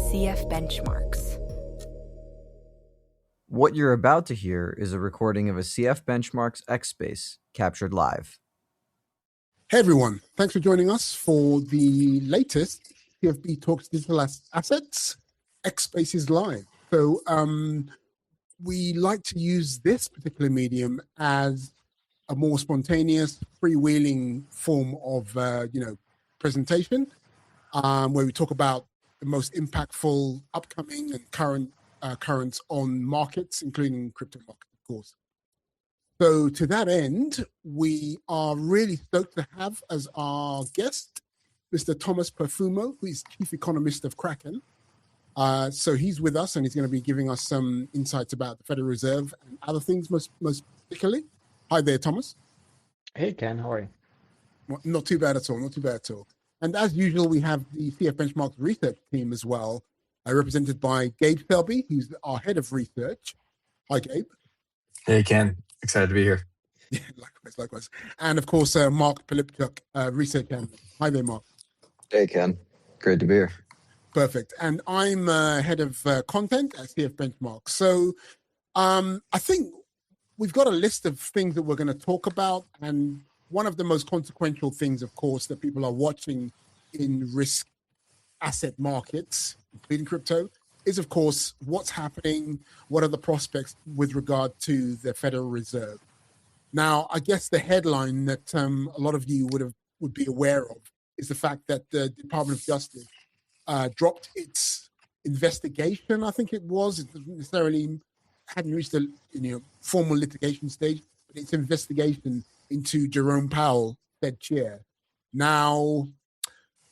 CF Benchmarks. What you're about to hear is a recording of a CF Benchmarks X Space captured live. Hey everyone, thanks for joining us for the latest CFB Talks Digital Assets X Spaces Live. So we like to use this particular medium as a more spontaneous, freewheeling form of presentation, where we talk about the most impactful upcoming and currents on markets, including crypto markets, of course. So to that end, we are really stoked to have as our guest Mr. Thomas Perfumo, who is Chief Economist of Kraken. So he's with us and he's going to be giving us some insights about the Federal Reserve and other things, most particularly. Hi there, Thomas. Hey, Ken. How are you? Well, not too bad at all. Not too bad at all. And as usual, we have the CF Benchmarks research team as well, represented by Gabe Selby, who's our head of research. Hi, Gabe. Hey, Ken. Excited to be here. Yeah, likewise. And of course, Mark Pilipczuk, research analyst. Hi there, Mark. Hey, Ken. Great to be here. Perfect. And I'm head of content at CF Benchmarks. So I think we've got a list of things that we're going to talk about. And one of the most consequential things, of course, that people are watching in risk asset markets, including crypto, is, of course, what's happening, what are the prospects with regard to the Federal Reserve. Now, I guess the headline that a lot of you would be aware of is the fact that the Department of Justice dropped its investigation. I think it was. It doesn't necessarily hadn't reached the formal litigation stage, but its investigation into Jerome Powell, Fed chair. Now,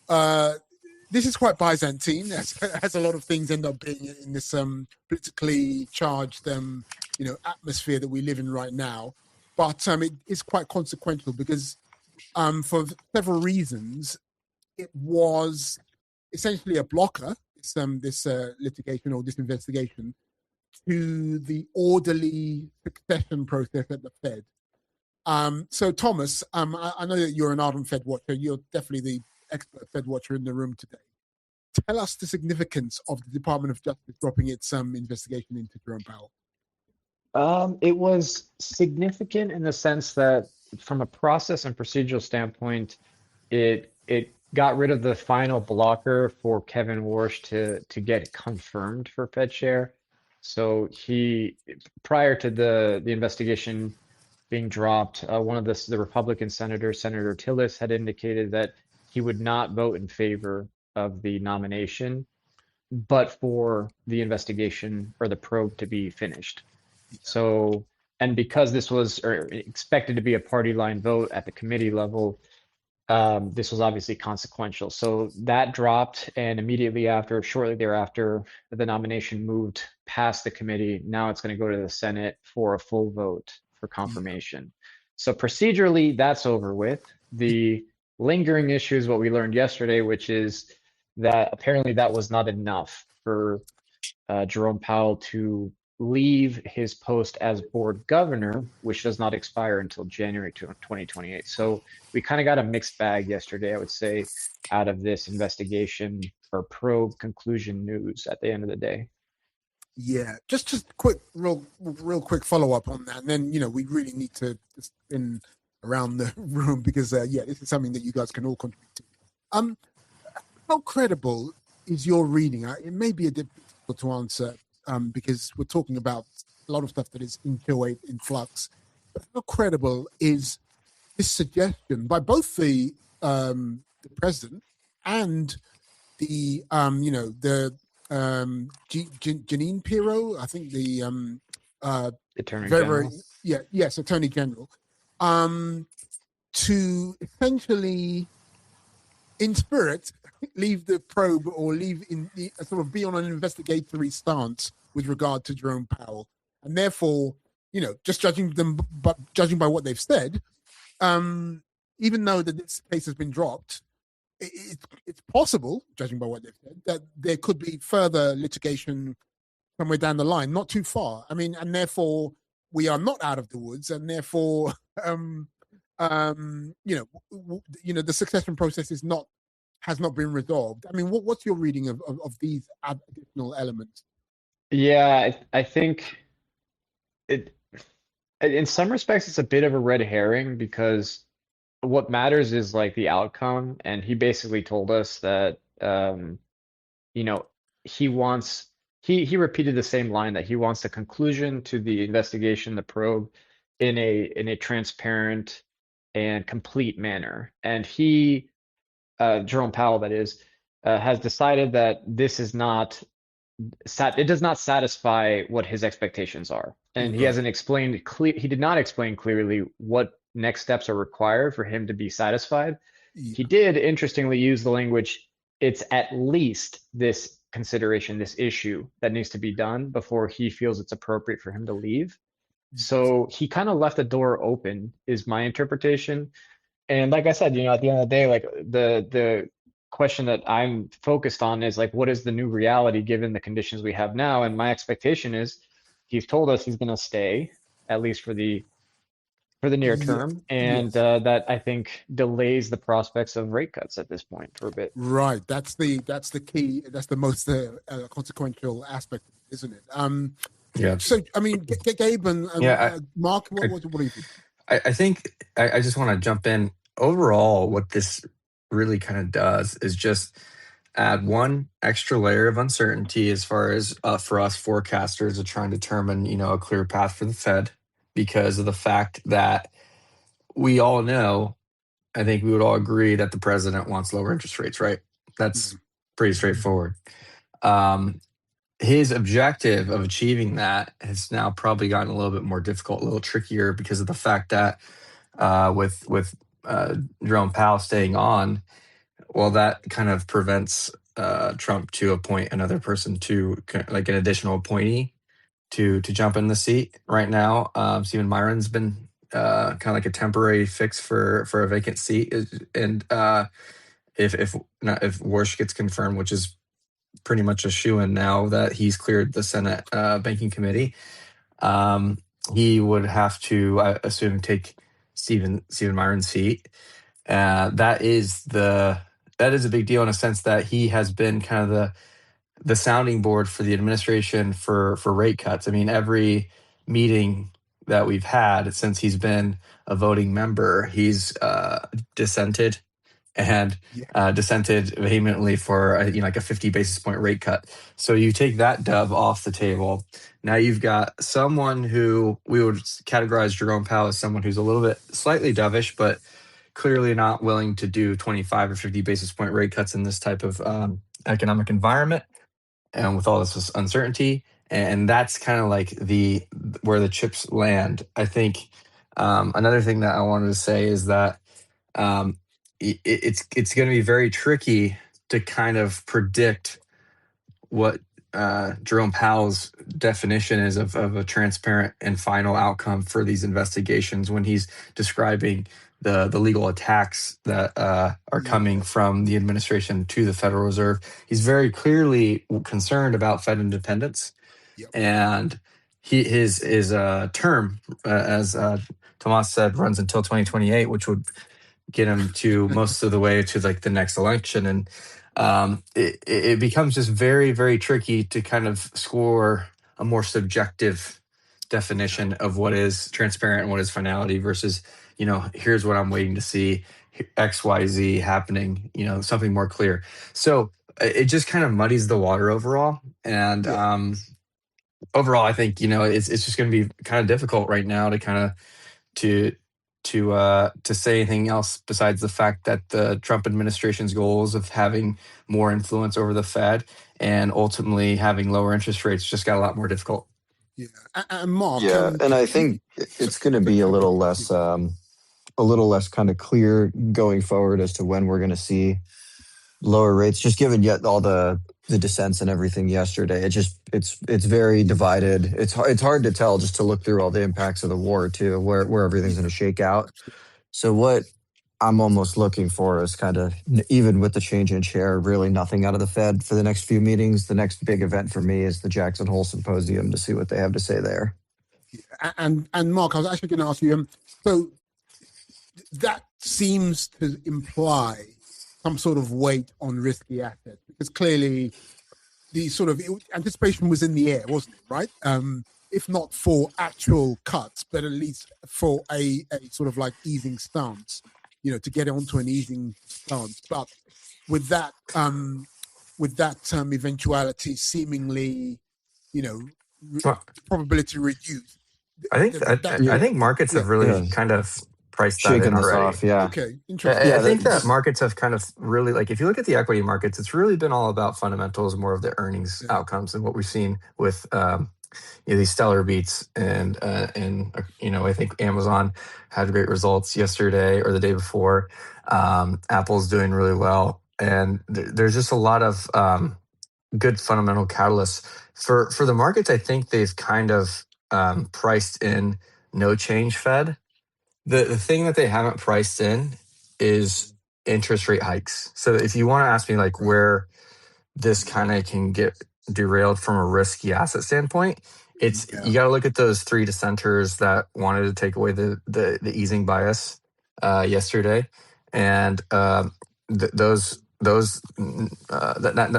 this is quite Byzantine, as a lot of things end up being in this politically charged atmosphere that we live in right now. But it is quite consequential because for several reasons, it was essentially a blocker, this litigation or this investigation, to the orderly succession process at the Fed. So Thomas, I know that you're an ardent Fed watcher. You're definitely the expert Fed watcher in the room today. Tell us the significance of the Department of Justice dropping its investigation into Jerome Powell. It was significant in the sense that from a process and procedural standpoint, it got rid of the final blocker for Kevin Warsh to get confirmed for Fed chair. So he, prior to the investigation being dropped, one of the Republican senators, Senator Tillis, had indicated that he would not vote in favor of the nomination, but for the investigation or the probe to be finished. So, and because this was expected to be a party line vote at the committee level, this was obviously consequential. So that dropped, and immediately after, shortly thereafter, the nomination moved past the committee. Now it's going to go to the Senate for a full vote for confirmation. So procedurally, that's over with. The lingering issue is what we learned yesterday, which is that apparently that was not enough for Jerome Powell to leave his post as board governor, which does not expire until January 2028. So we kind of got a mixed bag yesterday, I would say, out of this investigation or probe conclusion news at the end of the day. Yeah, just quick, real quick follow up on that, and then we really need to spin around the room because this is something that you guys can all contribute to. How credible is your reading? It may be a bit difficult to answer because we're talking about a lot of stuff that is in flux. But how credible is this suggestion by both the president and the Jeanine Pirro, I think the Attorney General. Attorney General, to essentially, in spirit, leave the probe or leave in the sort of be on an investigatory stance with regard to Jerome Powell, and therefore, just judging by what they've said, even though that this case has been dropped, it's possible, judging by what they've said, that there could be further litigation somewhere down the line, not too far. I mean, and therefore we are not out of the woods, and therefore, the succession process is not has not been resolved. I mean, what's your reading of these additional elements? Yeah, I think it, in some respects, it's a bit of a red herring because what matters is like the outcome. And he basically told us that, you know, he wants, he repeated the same line that he wants a conclusion to the investigation, the probe, in a transparent and complete manner. And he, Jerome Powell, that is, has decided that this is not it does not satisfy what his expectations are. And he Right. hasn't explained he did not explain clearly what next steps are required for him to be satisfied. Yeah. He did interestingly use the language, it's at least this consideration, this issue that needs to be done before he feels it's appropriate for him to leave. So he kind of left the door open, is my interpretation. And like I said, at the end of the day, like the question that I'm focused on is like, what is the new reality given the conditions we have now? And my expectation is he's told us he's going to stay, at least for the near term, and that I think delays the prospects of rate cuts at this point for a bit. Right. That's the key. That's the most consequential aspect, isn't it? Yeah. So, I mean, Gabe and Mark, what do you think? I think I just want to jump in. Overall, what this really kind of does is just add one extra layer of uncertainty as far as for us forecasters to try and determine, a clear path for the Fed, because of the fact that we all know, I think we would all agree that the president wants lower interest rates, right? That's pretty straightforward. His objective of achieving that has now probably gotten a little bit more difficult, a little trickier, because of the fact that with Jerome Powell staying on, well, that kind of prevents Trump to appoint another person to, like, an additional appointee to jump in the seat. Right now, Stephen Myron's been kind of like a temporary fix for a vacant seat, and if Warsh gets confirmed, which is pretty much a shoo-in now that he's cleared the Senate Banking Committee, he would have to, I assume, take Stephen Myron's seat. That is a big deal in a sense that he has been kind of the sounding board for the administration for rate cuts. I mean, every meeting that we've had since he's been a voting member, he's dissented and dissented vehemently for like a 50 basis point rate cut. So you take that dove off the table. Now you've got someone who we would categorize Jerome Powell as someone who's a little bit slightly dovish, but clearly not willing to do 25 or 50 basis point rate cuts in this type of economic environment and with all this uncertainty. And that's kind of like where the chips land. I think another thing that I wanted to say is that it's going to be very tricky to kind of predict what Jerome Powell's definition is of a transparent and final outcome for these investigations when he's describing the legal attacks that are coming from the administration to the Federal Reserve. He's very clearly concerned about Fed independence, and his term, as Tomas said, runs until 2028, which would get him to most of the way to like the next election. And it becomes just very, very tricky to kind of score a more subjective definition of what is transparent and what is finality versus, here's what I'm waiting to see, XYZ happening, something more clear. So it just kind of muddies the water overall. And overall, I think, it's just going to be kind of difficult right now to kind of to say anything else besides the fact that the Trump administration's goals of having more influence over the Fed and ultimately having lower interest rates just got a lot more difficult. Yeah, and Mark. And I think it's going to be a little less kind of clear going forward as to when we're going to see lower rates, just given yet all the dissents and everything yesterday. It's very divided. It's hard to tell just to look through all the impacts of the war too, where everything's going to shake out. So what I'm almost looking for is kind of, even with the change in chair, really nothing out of the Fed for the next few meetings. The next big event for me is the Jackson Hole Symposium to see what they have to say there. And Mark, I was actually going to ask you, so that seems to imply some sort of weight on risky assets, because clearly the sort of anticipation was in the air, wasn't it? Right. If not for actual cuts, but at least for a sort of like easing stance, to get onto an easing stance. But with that eventuality seemingly, Well, probability reduced. I think markets have really kind of priced that in shaking this already. off. Yeah. Okay, interesting. I think that markets have kind of really, like, if you look at the equity markets, it's really been all about fundamentals, more of the earnings outcomes, and what we've seen with these stellar beats. And I think Amazon had great results yesterday or the day before. Apple's doing really well, and there's just a lot of good fundamental catalysts for the markets. I think they've kind of priced in no change Fed. The thing that they haven't priced in is interest rate hikes. So if you want to ask me like where this kind of can get derailed from a risky asset standpoint, it's you got to look at those three dissenters that wanted to take away the easing bias yesterday, and that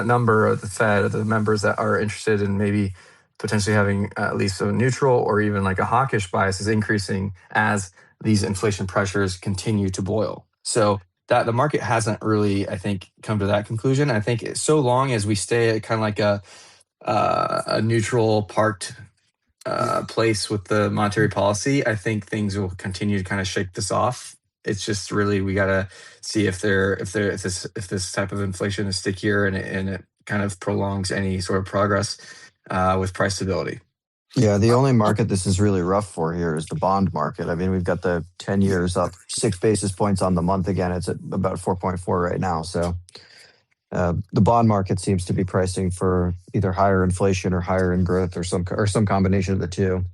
number of the Fed, of the members that are interested in maybe potentially having at least a neutral or even like a hawkish bias, is increasing as these inflation pressures continue to boil. So that the market hasn't really, I think, come to that conclusion. I think so long as we stay at kind of like a neutral parked place with the monetary policy, I think things will continue to kind of shake this off. It's just really, we gotta see if this type of inflation is stickier and it kind of prolongs any sort of progress with price stability. Yeah, the only market this is really rough for here is the bond market. I mean, we've got the 10 years up 6 basis points on the month again. It's at about 4.4 right now. So the bond market seems to be pricing for either higher inflation or higher in growth, or some combination of the two.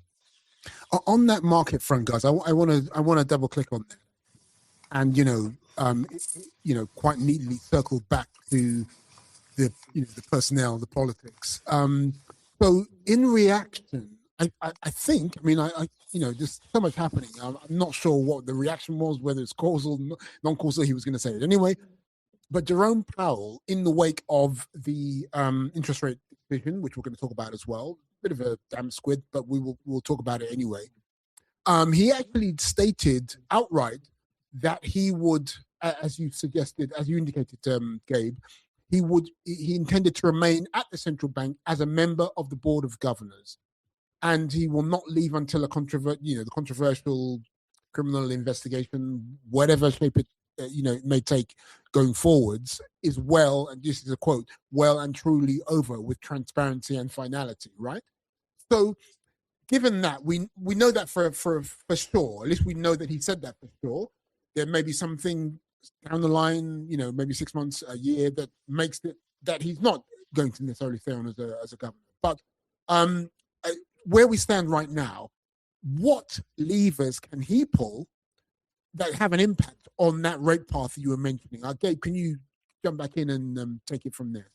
On that market front, guys, I want to double click on that, and quite neatly circle back to the personnel, the politics. So in reaction, I think, there's so much happening. I'm not sure what the reaction was, whether it's causal, non-causal. He was going to say it anyway. But Jerome Powell, in the wake of the interest rate decision, which we're going to talk about as well, bit of a damn squid, but we'll talk about it anyway. He actually stated outright that he would, as you suggested, as you indicated, Gabe, he intended to remain at the central bank as a member of the board of governors, and he will not leave until the controversial criminal investigation, whatever shape it may take going forwards, is well, and this is a quote, well and truly over with transparency and finality, right? So given that, we know that for sure, at least we know that he said that for sure. There may be something down the line, maybe 6 months, a year, that makes it that he's not going to necessarily stay on as a governor. But where we stand right now, what levers can he pull that have an impact on that rate path that you were mentioning? Gabe, can you jump back in and take it from there?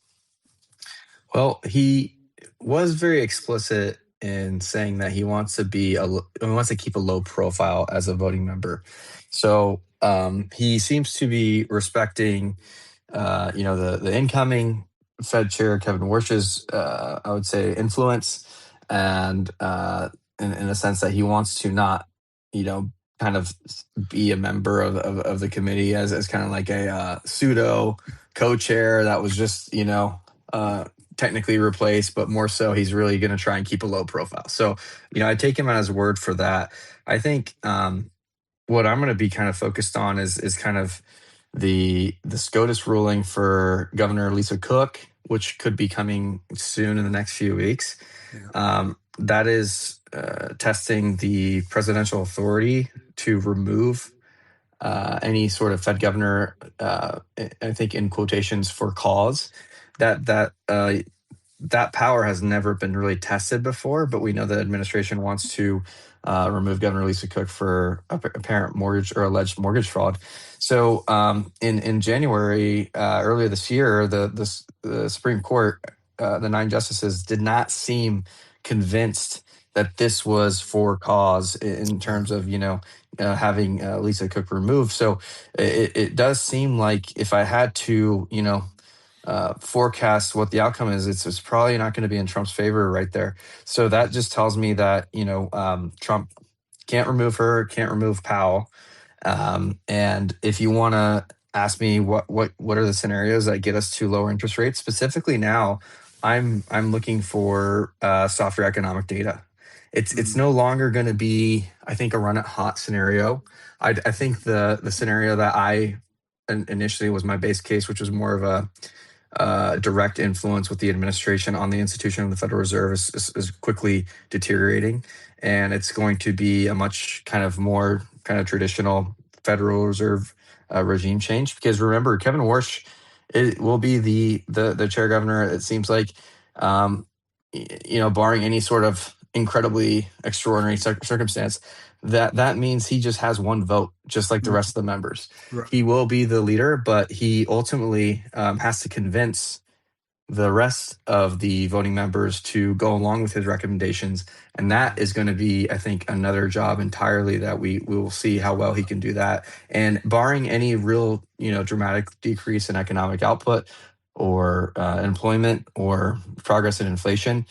Well, he was very explicit in saying that he wants to keep a low profile as a voting member. So he seems to be respecting, the incoming Fed Chair Kevin Warsh's, I would say, influence, and in a sense that he wants to not, kind of be a member of the committee as kind of like a pseudo co-chair that was just, technically replaced, but more so he's really going to try and keep a low profile. So, I take him at his word for that. I think what I'm going to be kind of focused on is kind of the SCOTUS ruling for Governor Lisa Cook, which could be coming soon in the next few weeks. Yeah. That is testing the presidential authority to remove any sort of Fed governor, I think in quotations, for cause. That power has never been really tested before, but we know the administration wants to remove Governor Lisa Cook for apparent mortgage or alleged mortgage fraud. So in January, earlier this year, the Supreme Court, the 9 justices, did not seem convinced that this was for cause in terms of, having Lisa Cook removed. So it does seem like if I had to, forecast what the outcome is, it's probably not going to be in Trump's favor right there. So that just tells me that, Trump can't remove her, can't remove Powell. And if you want to ask me what are the scenarios that get us to lower interest rates, specifically now, I'm looking for softer economic data. It's no longer going to be, I think, a run it hot scenario. I think the scenario that I initially was my base case, which was more of a direct influence with the administration on the institution of the Federal Reserve, is quickly deteriorating, and it's going to be a much kind of more kind of traditional Federal Reserve regime change. Because remember, Kevin Warsh will be the chair governor. It seems like, barring any sort of incredibly extraordinary circumstance, that means he just has one vote, just like the rest of the members. Right. He will be the leader, but he ultimately has to convince the rest of the voting members to go along with his recommendations. And that is going to be, I think, another job entirely that we will see how well he can do that. And barring any real, dramatic decrease in economic output or employment or progress in inflation,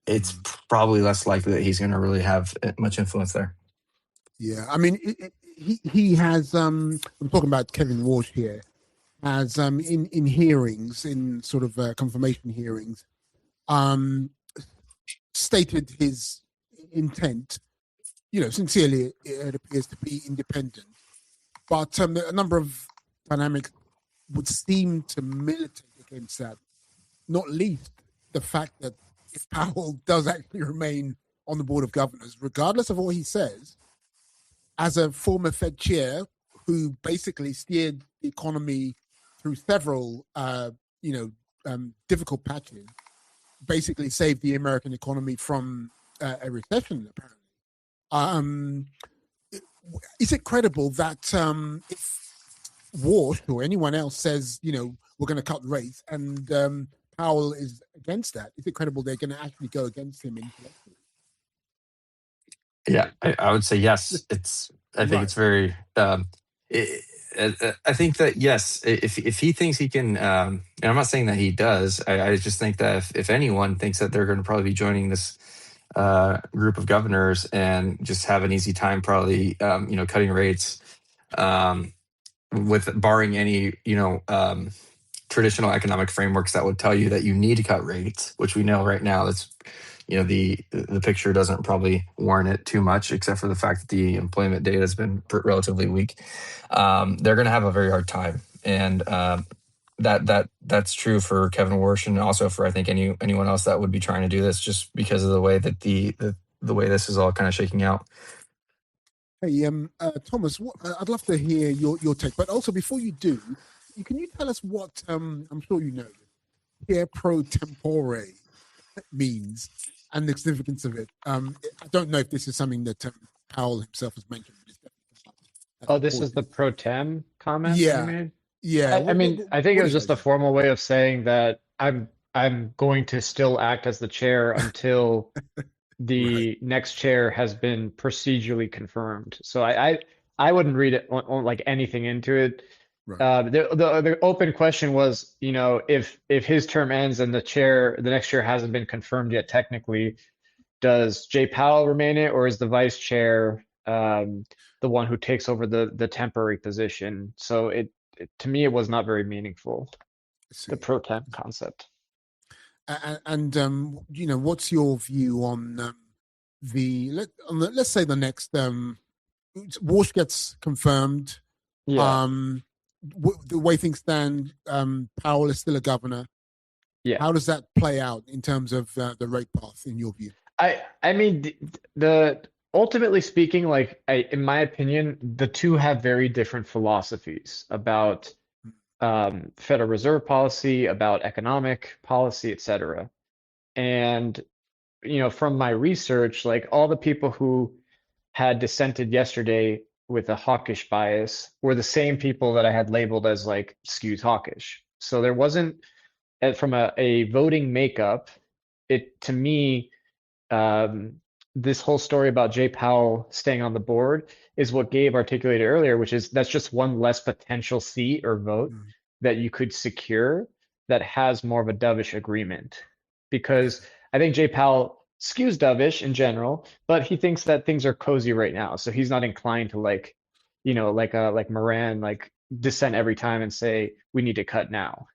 it's probably less likely that he's going to really have much influence there. Yeah, I mean, he has. I'm talking about Kevin Warsh here. Has in hearings, in sort of confirmation hearings, stated his intent. Sincerely, it appears to be independent, but a number of dynamics would seem to militate against that. Not least the fact that if Powell does actually remain on the board of governors, regardless of what he says, as a former Fed chair who basically steered the economy through several, difficult patches, basically saved the American economy from a recession, apparently. Is it credible that if Warsh or anyone else says, we're going to cut rates, and Powell is against that, is it credible they're going to actually go against him intellectually? Yeah, I would say yes. I think it's very. I think that yes, if he thinks he can, and I'm not saying that he does. I just think that if anyone thinks that they're going to probably be joining this group of governors and just have an easy time, probably cutting rates, with barring any traditional economic frameworks that would tell you that you need to cut rates, which we know right now that's. The picture doesn't probably warrant it too much, except for the fact that the employment data has been relatively weak. They're going to have a very hard time, and that's true for Kevin Warsh, and also for I think anyone else that would be trying to do this, just because of the way that the way this is all kind of shaking out. Hey, Thomas, I'd love to hear your take, but also before you do, can you tell us what I'm sure you know, chair pro tempore means and the significance of it. I don't know if this is something that Powell himself has mentioned. Oh, this is the pro tem comment Yeah. you made? Yeah. I think it was just a formal way of saying that I'm going to still act as the chair until the next chair has been procedurally confirmed. So I wouldn't read it on like anything into it. Right. The open question was, if his term ends and the next chair hasn't been confirmed yet technically, does Jay Powell remain it, or is the vice chair the one who takes over the temporary position? So to me, it was not very meaningful, the pro tem concept. And what's your view on let's say the next Warsh gets confirmed? Yeah. The way things stand, Powell is still a governor. Yeah. How does that play out in terms of the rate path, in your view? I mean, ultimately speaking, in my opinion, the two have very different philosophies about Federal Reserve policy, about economic policy, etc. And from my research, all the people who had dissented yesterday with a hawkish bias were the same people that I had labeled as skewed hawkish. So there wasn't, from a voting makeup, to me, this whole story about Jay Powell staying on the board is what Gabe articulated earlier, which is that's just one less potential seat or vote that you could secure that has more of a dovish agreement. Because I think Jay Powell skews dovish in general, but he thinks that things are cozy right now. So he's not inclined to like Moran, like dissent every time and say, we need to cut now.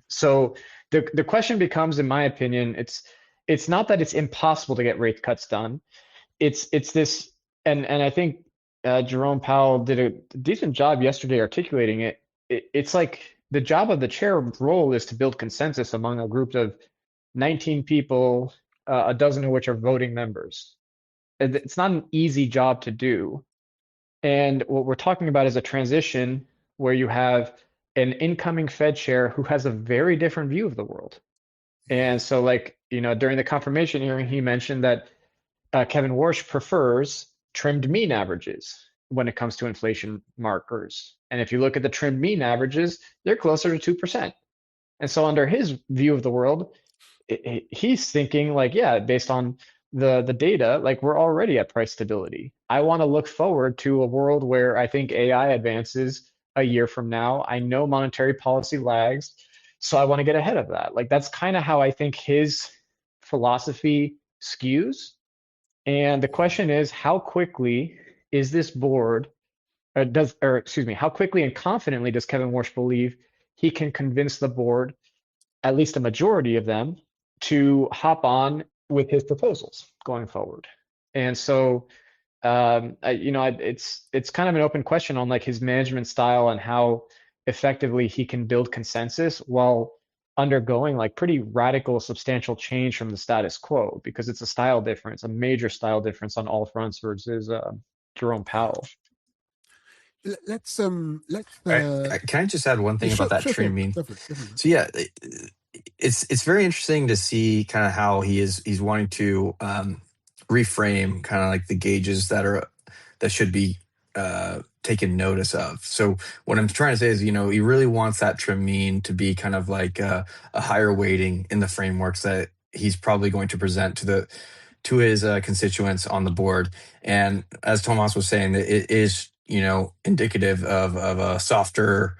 So the question becomes, in my opinion, it's not that it's impossible to get rate cuts done. It's this, and I think Jerome Powell did a decent job yesterday articulating it. It's like the job of the chair role is to build consensus among a group of 19 people, a dozen of which are voting members. It's not an easy job to do. And what we're talking about is a transition where you have an incoming Fed chair who has a very different view of the world. And so, like, during the confirmation hearing, he mentioned that Kevin Warsh prefers trimmed mean averages when it comes to inflation markers. And if you look at the trimmed mean averages, they're closer to 2%. And so under his view of the world, he's thinking like, yeah, based on the data, like we're already at price stability. I want to look forward to a world where I think AI advances a year from now. I know monetary policy lags, so I want to get ahead of that. Like that's kind of how I think his philosophy skews. And the question is, how quickly is this board, how quickly and confidently does Kevin Warsh believe he can convince the board, at least a majority of them, to hop on with his proposals going forward? And so, it's kind of an open question on like his management style and how effectively he can build consensus while undergoing like pretty radical, substantial change from the status quo, because it's a style difference, a major style difference on all fronts versus Jerome Powell. Let's can I just add one thing about that trim mean? So yeah, it's very interesting to see kind of how he's wanting to reframe kind of like the gauges that should be taken notice of. So what I'm trying to say is, he really wants that trim mean to be kind of like a higher weighting in the frameworks that he's probably going to present to his constituents on the board. And as Tomas was saying, it is indicative of a softer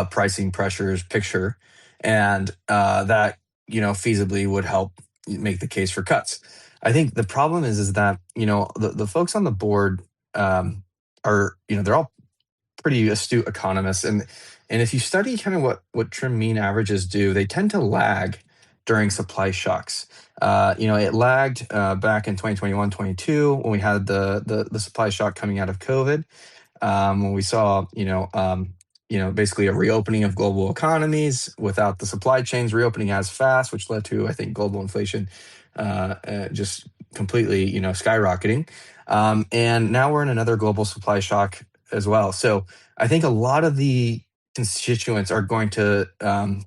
pricing pressures picture, and that feasibly would help make the case for cuts. I think the problem is that the folks on the board are they're all pretty astute economists, and if you study kind of what trim mean averages do, they tend to lag during supply shocks. It lagged back in 2021, 22 when we had the supply shock coming out of COVID, when we saw basically a reopening of global economies without the supply chains reopening as fast, which led to, I think, global inflation just completely skyrocketing. And now we're in another global supply shock as well. So I think a lot of the constituents are going to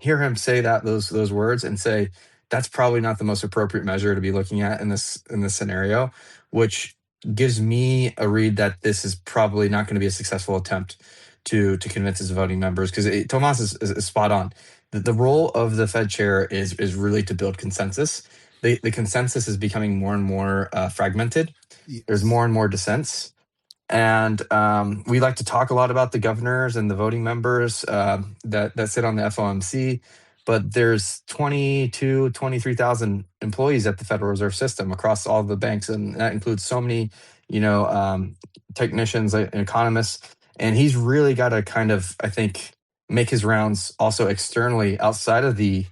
hear him say those words and say that's probably not the most appropriate measure to be looking at in this scenario, which gives me a read that this is probably not going to be a successful attempt to convince his voting members, because Tomas is spot on. The role of the Fed chair is really to build consensus. The consensus is becoming more and more fragmented. Yes. There's more and more dissents. And we like to talk a lot about the governors and the voting members that sit on the FOMC, but there's 23,000 employees at the Federal Reserve System across all the banks, and that includes so many, technicians and economists. And he's really got to kind of, I think, make his rounds also externally outside of the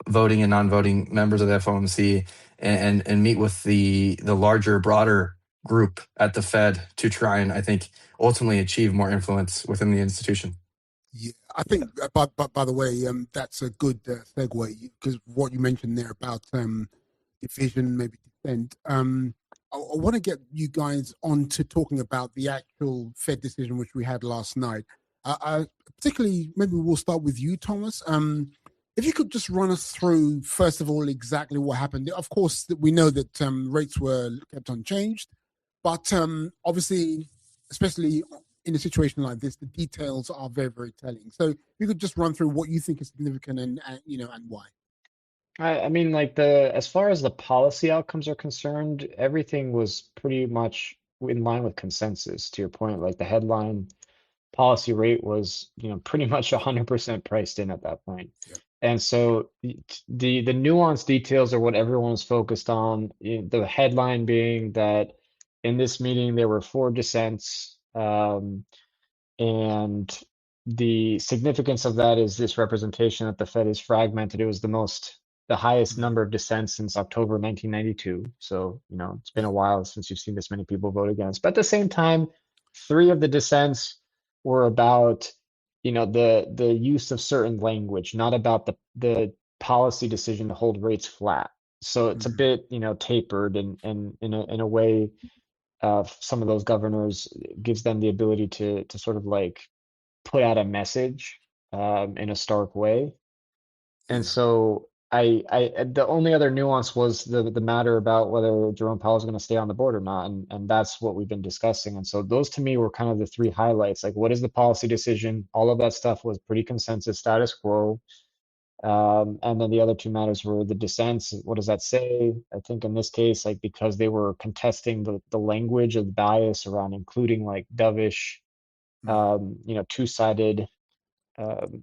voting and non-voting members of the FOMC, and meet with the larger, broader group at the Fed to try and, I think, ultimately achieve more influence within the institution. Yeah, I think, by the way, that's a good segue, because what you mentioned there about division, maybe dissent. I want to get you guys on to talking about the actual Fed decision which we had last night. Particularly, maybe we'll start with you, Thomas. If you could just run us through, first of all, exactly what happened. Of course, we know that rates were kept unchanged, but obviously, especially in a situation like this, the details are very, very telling. So if you could just run through what you think is significant and why. I mean, like as far as the policy outcomes are concerned, everything was pretty much in line with consensus. To your point, like the headline policy rate was, pretty much 100% priced in at that point. Yeah. And so the nuanced details are what everyone's focused on. The headline being that in this meeting there were 4 dissents, and the significance of that is this representation that the Fed is fragmented. It was the highest number of dissents since October 1992. So, it's been a while since you've seen this many people vote against. But at the same time, 3 of the dissents were about, the use of certain language, not about the policy decision to hold rates flat. So it's a bit, tapered, and in a way, some of those governors gives them the ability to sort of like put out a message in a stark way. And so the only other nuance was the matter about whether Jerome Powell is going to stay on the board or not, and that's what we've been discussing. And so those to me were kind of the 3 highlights. Like, what is the policy decision? All of that stuff was pretty consensus, status quo. And then the other 2 matters were the dissents. What does that say? I think in this case, like, because they were contesting the language of the bias around including like dovish, 2-sided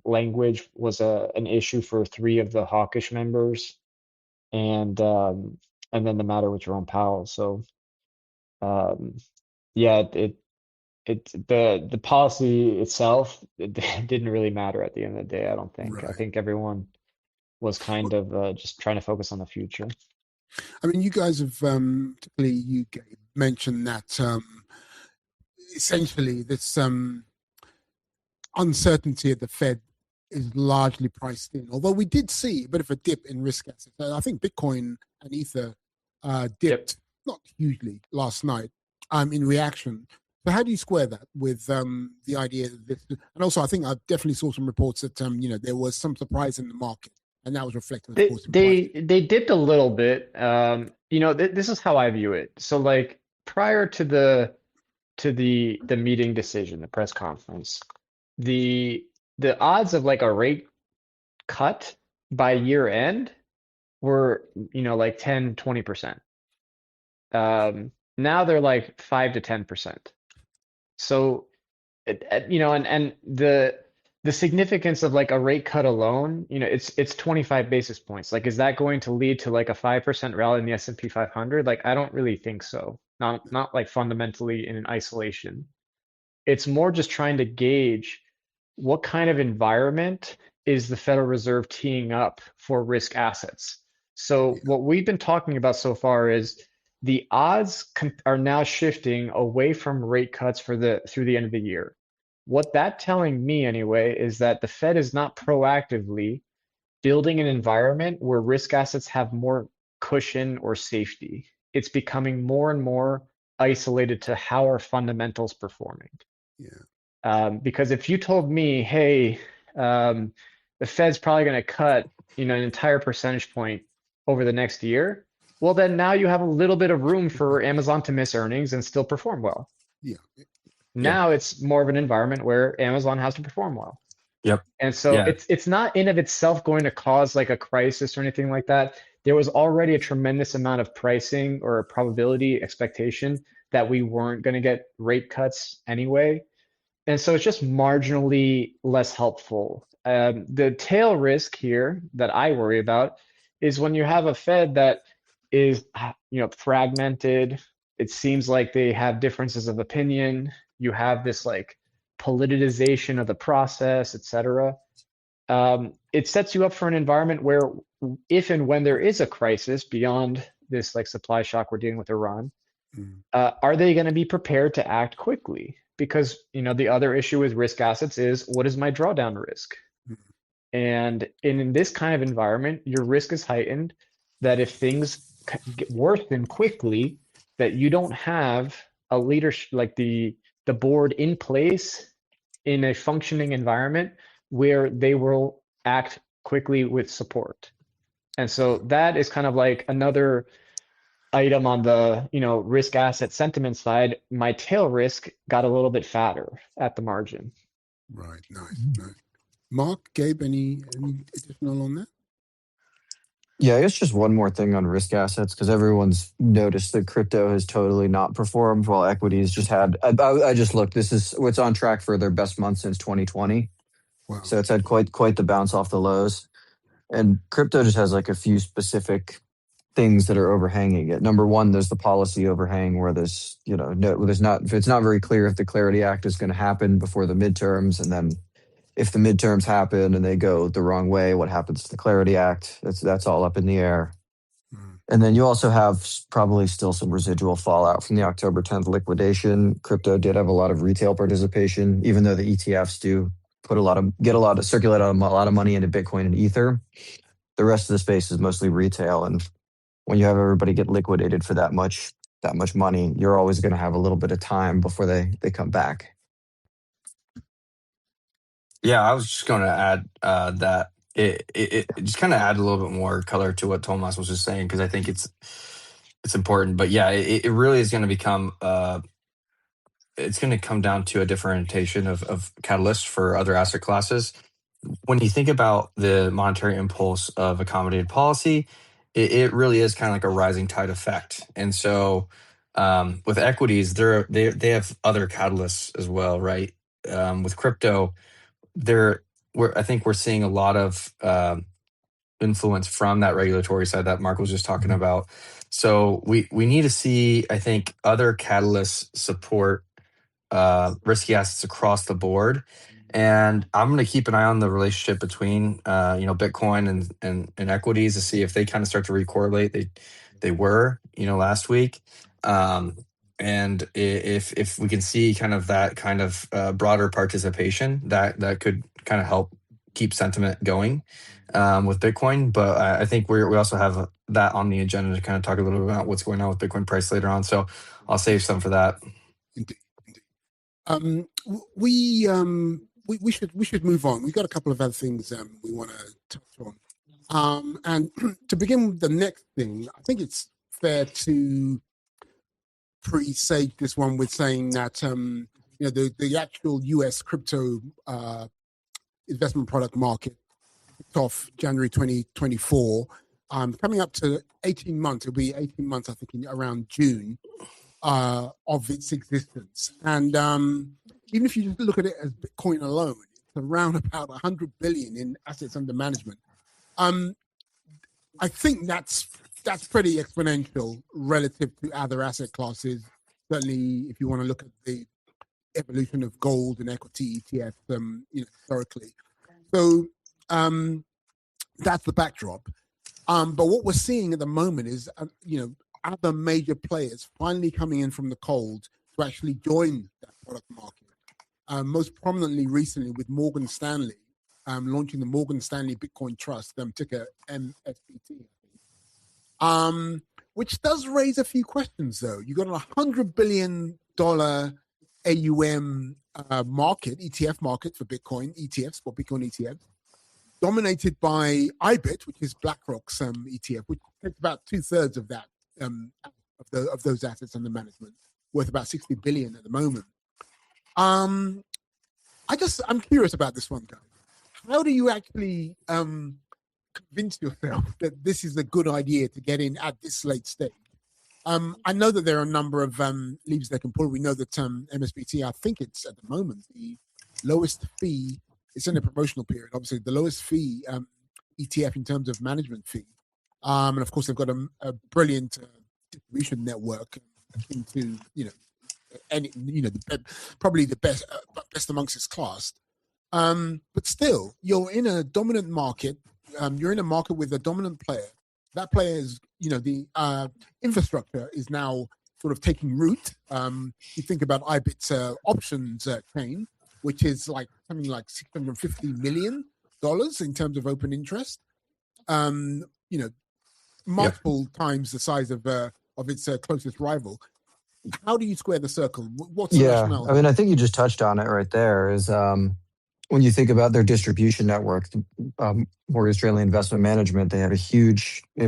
language was an issue for 3 of the hawkish members, and then the matter with Jerome Powell. So yeah, the policy itself, it didn't really matter at the end of the day, I don't think. I Right. think everyone was kind of just trying to focus on the future. I mean, you guys have, particularly you, Gabe, mentioned that essentially this uncertainty at the Fed is largely priced in. Although we did see a bit of a dip in risk assets. I think Bitcoin and Ether dipped not hugely last night in reaction. So how do you square that with the idea that this, and also I think I definitely saw some reports that there was some surprise in the market, and that was reflected, of course, in pricing. They dipped a little bit. This is how I view it. So like prior to the meeting decision, the press conference, the odds of like a rate cut by year end were, like 10, 20%. Now they're like 5 to 10%. So, and the significance of like a rate cut alone, it's 25 basis points. Like, is that going to lead to like a 5% rally in the S&P 500? Like, I don't really think so. Not like fundamentally in an isolation. It's more just trying to gauge what kind of environment is the Federal Reserve teeing up for risk assets. So what we've been talking about so far is the odds are now shifting away from rate cuts through the end of the year. What that's telling me anyway is that the Fed is not proactively building an environment where risk assets have more cushion or safety. It's becoming more and more isolated to how are fundamentals performing. Yeah. Because if you told me, hey, the Fed's probably going to cut, an entire percentage point over the next year, well, then now you have a little bit of room for Amazon to miss earnings and still perform well. Yeah. Now it's more of an environment where Amazon has to perform well. Yep. And so it's not in of itself going to cause like a crisis or anything like that. There was already a tremendous amount of pricing or probability expectation that we weren't going to get rate cuts anyway. And so it's just marginally less helpful. The tail risk here that I worry about is when you have a Fed that is, fragmented. It seems like they have differences of opinion. You have this like politicization of the process, etc. It sets you up for an environment where if and when there is a crisis beyond this like supply shock we're dealing with Iran, are they going to be prepared to act quickly? Because, the other issue with risk assets is, what is my drawdown risk? And in this kind of environment, your risk is heightened that if things get worsen quickly, that you don't have a leadership, like the board in place in a functioning environment where they will act quickly with support. And so that is kind of like another item on the risk asset sentiment side. My tail risk got a little bit fatter at the margin. Right. Nice. Mark, Gabe, any additional on that? Yeah, I guess just one more thing on risk assets, because everyone's noticed that crypto has totally not performed while equities just had. I just looked. This is what's on track for their best month since 2020. Wow. So it's had quite the bounce off the lows. And crypto just has like a few specific things that are overhanging it. Number one, there's the policy overhang where there's, there's not, if it's not very clear if the Clarity Act is going to happen before the midterms. And then if the midterms happen and they go the wrong way, what happens to the Clarity Act? That's all up in the air. And then you also have probably still some residual fallout from the October 10th liquidation. Crypto did have a lot of retail participation, even though the ETFs do circulate a lot of money into Bitcoin and Ether. The rest of the space is mostly retail, and when you have everybody get liquidated for that much money, you're always going to have a little bit of time before they come back. Yeah, I was just going to add that it just kind of add a little bit more color to what Tomas was just saying, because I think it's important. But yeah, it really is going to become it's going to come down to a differentiation of catalysts for other asset classes. When you think about the monetary impulse of accommodated policy, it really is kind of like a rising tide effect. And so with equities, they have other catalysts as well, right? With crypto, I think we're seeing a lot of influence from that regulatory side that Mark was just talking about. So we need to see, I think, other catalysts support risky assets across the board. And I'm going to keep an eye on the relationship between Bitcoin and equities to see if they kind of start to recorrelate. They were last week. And if we can see kind of that kind of broader participation, that could kind of help keep sentiment going with Bitcoin. But I think we also have that on the agenda to kind of talk a little bit about what's going on with Bitcoin price later on. So I'll save some for that. Indeed. We should move on. We've got a couple of other things we want to touch on. And to begin with the next thing, I think it's fair to presage this one with saying that the actual US crypto investment product market kicked off January 2024. Coming up to 18 months, it'll be 18 months, I think, around June of its existence. And even if you just look at it as Bitcoin alone, it's around about 100 billion in assets under management. I think that's pretty exponential relative to other asset classes. Certainly, if you want to look at the evolution of gold and equity ETFs, historically. So that's the backdrop. But what we're seeing at the moment is, other major players finally coming in from the cold to actually join that product market. Most prominently recently with Morgan Stanley launching the Morgan Stanley Bitcoin Trust, ticker MSBT, which does raise a few questions, though. You got a $100 billion AUM market, ETF market for Bitcoin ETFs, for Bitcoin ETFs, dominated by IBIT, which is BlackRock's ETF, which takes about 2/3 of that of those assets under management, worth about 60 billion at the moment. I'm curious about this one, guys. How do you actually convince yourself that this is a good idea to get in at this late stage? I know that there are a number of levers they can pull. We know that MSBT, I think it's at the moment the lowest fee. It's in a promotional period, obviously, the lowest fee ETF in terms of management fee. And of course, they've got a brilliant distribution network into, probably the best amongst its class. But still, you're in a dominant market. You're in a market with a dominant player. That player is, the infrastructure is now sort of taking root. You think about IBIT's options chain, which is like something like $650 million in terms of open interest. Multiple times the size of its closest rival. How do you square the circle? What's the rationale? I mean, I think you just touched on it right there. Is when you think about their distribution network, Morgan Stanley Investment Management, they have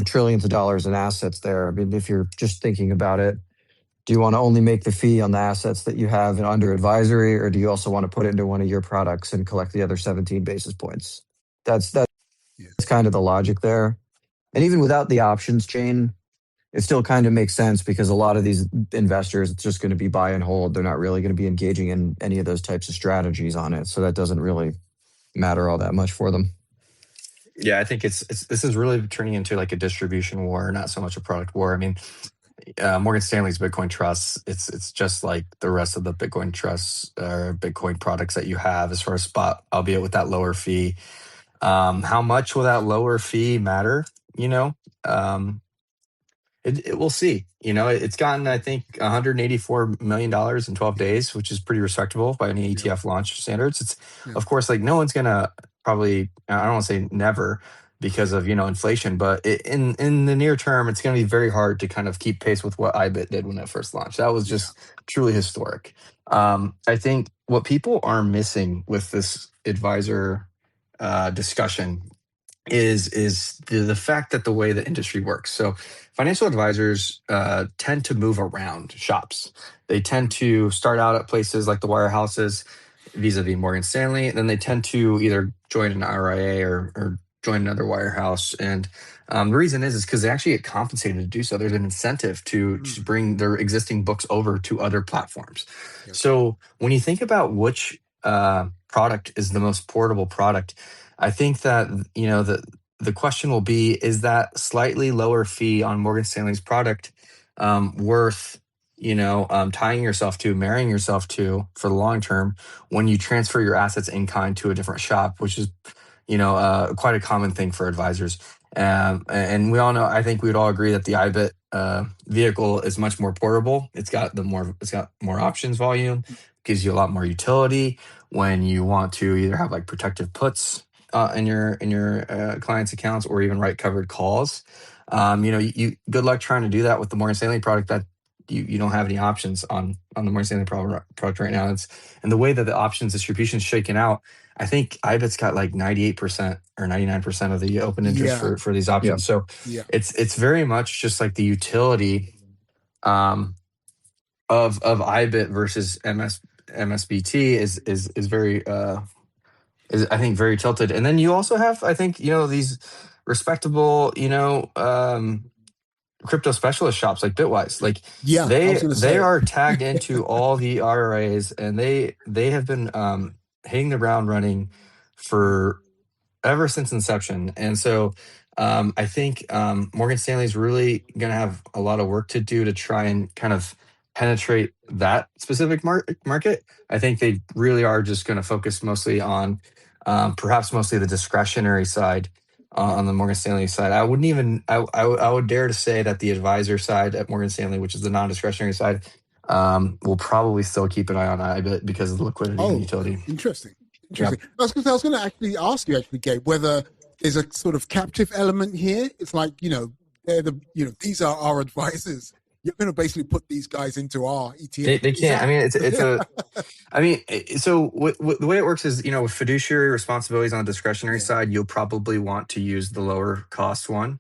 trillions of dollars in assets there. I mean, if you're just thinking about it, do you want to only make the fee on the assets that you have under advisory, or do you also want to put it into one of your products and collect the other 17 basis points? That's kind of the logic there. And even without the options chain, it still kind of makes sense because a lot of these investors, it's just going to be buy and hold. They're not really going to be engaging in any of those types of strategies on it. So that doesn't really matter all that much for them. Yeah, I think this is really turning into like a distribution war, not so much a product war. I mean, Morgan Stanley's Bitcoin Trust, it's just like the rest of the Bitcoin trusts or Bitcoin products that you have as far as spot, albeit with that lower fee. How much will that lower fee matter? You know, it we'll see. You know, it's gotten, I think, $184 million in 12 days, which is pretty respectable by any ETF launch standards. It's, of course, like no one's gonna probably, I don't want to say never because of, inflation, but in the near term, it's going to be very hard to kind of keep pace with what IBIT did when it first launched. That was just truly historic. I think what people are missing with this advisor discussion is the fact that the way the industry works. So financial advisors tend to move around shops. They tend to start out at places like the wirehouses vis-a-vis Morgan Stanley, and then they tend to either join an RIA or join another wirehouse. And the reason is because they actually get compensated to do so. There's an incentive to bring their existing books over to other platforms. So when you think about which product is the most portable product, I think that, the question will be, is that slightly lower fee on Morgan Stanley's product worth, tying yourself to, marrying yourself to for the long term when you transfer your assets in kind to a different shop, which is, quite a common thing for advisors. And we all know, I think we'd all agree that the IBIT vehicle is much more portable. It's got more options volume, gives you a lot more utility when you want to either have like protective puts in your clients' accounts or even write covered calls. You good luck trying to do that with the Morgan Stanley product that you don't have any options on the Morgan Stanley product right now. And the way that the options distribution is shaken out, I think IBIT's got like 98% or 99% of the open interest for these options. So it's very much just like the utility of IBIT versus MSBT is very is I think very tilted. And then you also have, I think, these respectable, crypto specialist shops like Bitwise. Like they are tagged into all the RRAs, and they have been hitting the ground running for ever since inception. And so I think Morgan Stanley is really going to have a lot of work to do to try and kind of penetrate that specific market. I think they really are just going to focus mostly on perhaps mostly the discretionary side on the Morgan Stanley side. I wouldn't even, I would dare to say that the advisor side at Morgan Stanley, which is the non-discretionary side, will probably still keep an eye on IBIT because of the liquidity and utility. Interesting. I was going to actually ask you, Gabe, whether there's a sort of captive element here. It's like, these are our advisors. You're going to basically put these guys into our ETF. They can't. I mean, so the way it works is, with fiduciary responsibilities on the discretionary side, you'll probably want to use the lower cost one,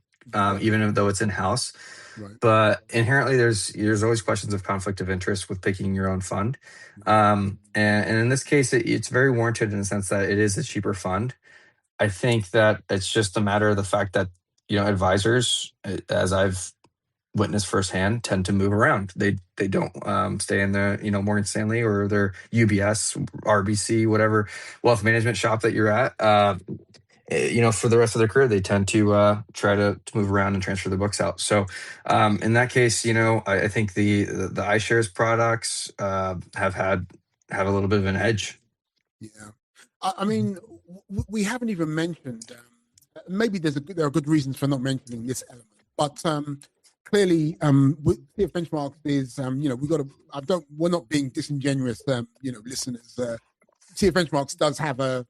even though it's in-house. Right. But inherently, there's always questions of conflict of interest with picking your own fund. And in this case, it's very warranted in the sense that it is a cheaper fund. I think that it's just a matter of the fact that, advisors, as I've witnessed firsthand, tend to move around. They don't stay in the Morgan Stanley or their UBS, RBC, whatever wealth management shop that you're at. For the rest of their career, they tend to try to move around and transfer their books out. So in that case, I think the iShares products have a little bit of an edge. Yeah, I mean, we haven't even mentioned. Maybe there are good reasons for not mentioning this element, but clearly, with CF Benchmarks is we got to. We're not being disingenuous, listeners. CF Benchmarks does have a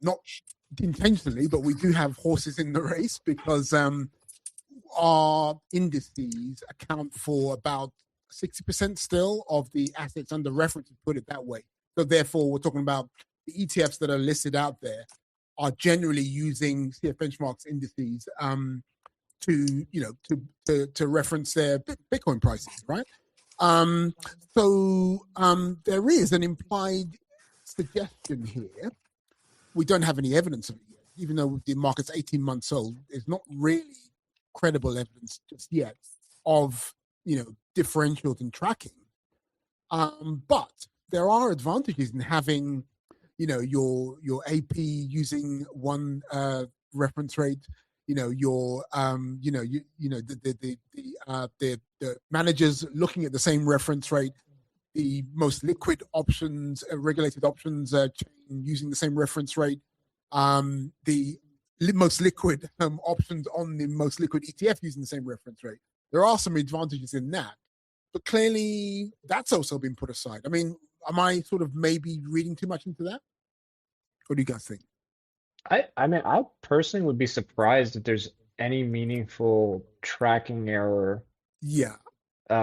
not intentionally, but we do have horses in the race because our indices account for about 60% still of the assets under reference, to put it that way. So therefore, we're talking about the ETFs that are listed out there are generally using CF Benchmarks indices to reference their Bitcoin prices, right? So there is an implied suggestion here. We don't have any evidence of it yet, even though the market's 18 months old, there's not really credible evidence just yet of, differentials in tracking. But there are advantages in having, your AP using one reference rate, the managers looking at the same reference rate, the most liquid options, regulated options chain using the same reference rate, the most liquid options on the most liquid ETF using the same reference rate. There are some advantages in that, but clearly that's also been put aside. I mean, am I sort of maybe reading too much into that? What do you guys think? I mean, I personally would be surprised if there's any meaningful tracking error Yeah.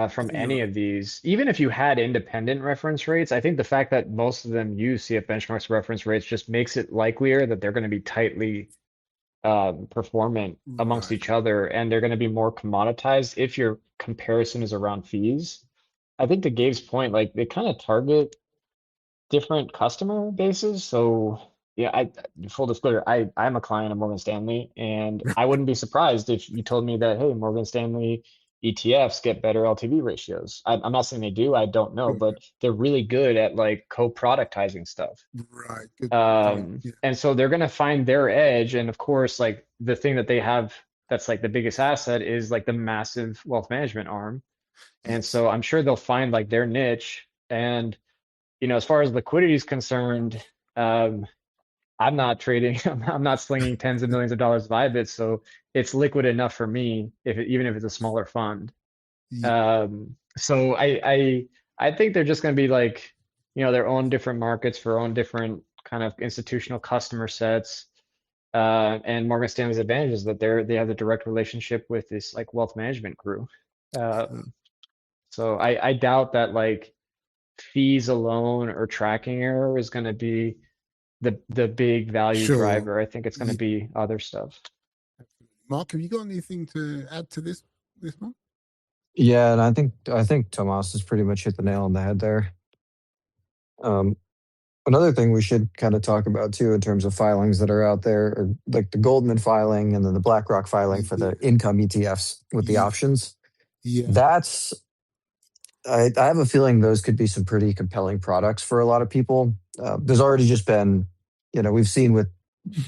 from any of these. Even if you had independent reference rates, I think the fact that most of them use CF benchmarks reference rates just makes it likelier that they're going to be tightly performant amongst each other, and they're going to be more commoditized if your comparison is around fees. I think to Gabe's point, like they kind of target different customer bases. So yeah, full disclosure, I'm a client of Morgan Stanley, and I wouldn't be surprised if you told me that, hey, Morgan Stanley ETFs get better LTV ratios. I'm not saying they do, I don't know, but they're really good at like co-productizing stuff. Right. Good. And so they're going to find their edge. And of course, like the thing that they have that's like the biggest asset is like the massive wealth management arm. And so I'm sure they'll find like their niche. And, as far as liquidity is concerned, I'm not trading, I'm not slinging tens of millions of dollars of IBIT. So it's liquid enough for me, even if it's a smaller fund. So I think they're just going to be like, their own different markets for own different kind of institutional customer sets. And Morgan Stanley's advantage is that they have a direct relationship with this like wealth management crew. So I doubt that like fees alone or tracking error is going to be the big value driver. I think it's going to be other stuff. Mark, have you got anything to add to this one? Yeah, and I think Tomas has pretty much hit the nail on the head there. Another thing we should kind of talk about too in terms of filings that are out there, are like the Goldman filing and then the BlackRock filing for the income ETFs with the options. Yeah. That's I have a feeling those could be some pretty compelling products for a lot of people. There's already just been, we've seen with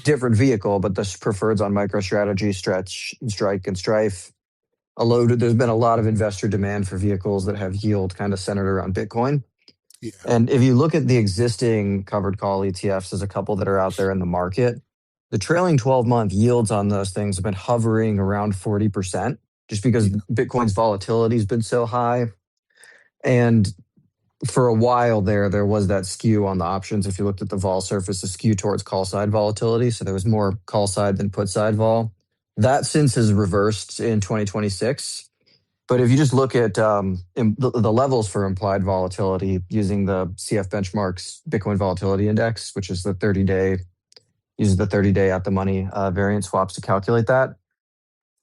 different vehicle, but the preferreds on MicroStrategy, Stretch, Strike, and Strife. There's been a lot of investor demand for vehicles that have yield kind of centered around Bitcoin. Yeah. And if you look at the existing covered call ETFs, there's a couple that are out there in the market. The trailing 12-month yields on those things have been hovering around 40%, just because Bitcoin's volatility has been so high. And for a while there was that skew on the options. If you looked at the vol surface, a skew towards call side volatility. So there was more call side than put side vol. That since has reversed in 2026. But if you just look at the levels for implied volatility using the CF Benchmarks Bitcoin Volatility Index, which is the 30-day, uses the 30-day at the money variance swaps to calculate that,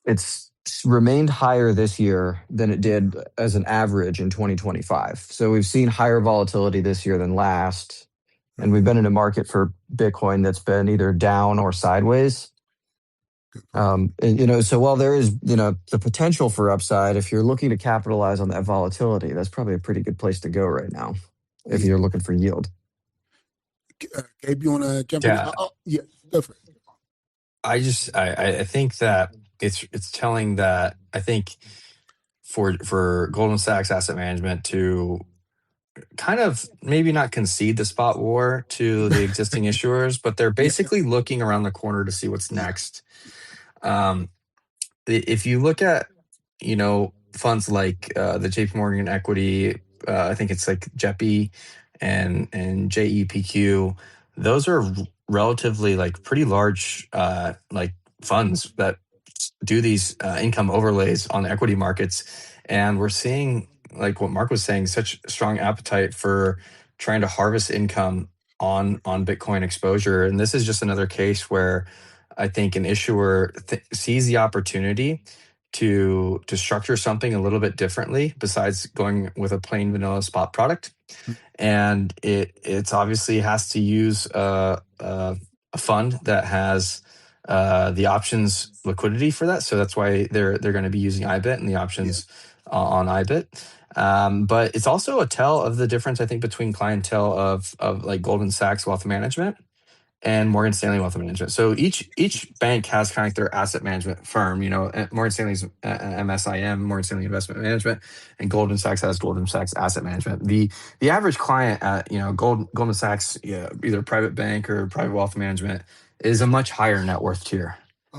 it's remained higher this year than it did as an average in 2025. So we've seen higher volatility this year than last. And we've been in a market for Bitcoin that's been either down or sideways. So while there is, the potential for upside, if you're looking to capitalize on that volatility, that's probably a pretty good place to go right now if you're looking for yield. Gabe, you want to jump in? Go for it. I think that it's telling that I think for Goldman Sachs Asset Management to kind of maybe not concede the spot war to the existing issuers, but they're basically looking around the corner to see what's next. If you look at, funds like the JP Morgan equity, I think it's like JEPI and JEPQ, those are relatively like pretty large like funds that do these income overlays on the equity markets. And we're seeing, like what Mark was saying, such strong appetite for trying to harvest income on Bitcoin exposure. And this is just another case where I think an issuer sees the opportunity to structure something a little bit differently besides going with a plain vanilla spot product. And it's obviously has to use a fund that has the options liquidity for that. So that's why they're going to be using IBIT and the options on IBIT. But it's also a tell of the difference, I think, between clientele of like Goldman Sachs Wealth Management and Morgan Stanley Wealth Management. So each bank has kind of like their asset management firm. Morgan Stanley's MSIM, Morgan Stanley Investment Management, and Goldman Sachs has Goldman Sachs Asset Management. The average client at Goldman Sachs, either private bank or private wealth management, is a much higher net worth tier,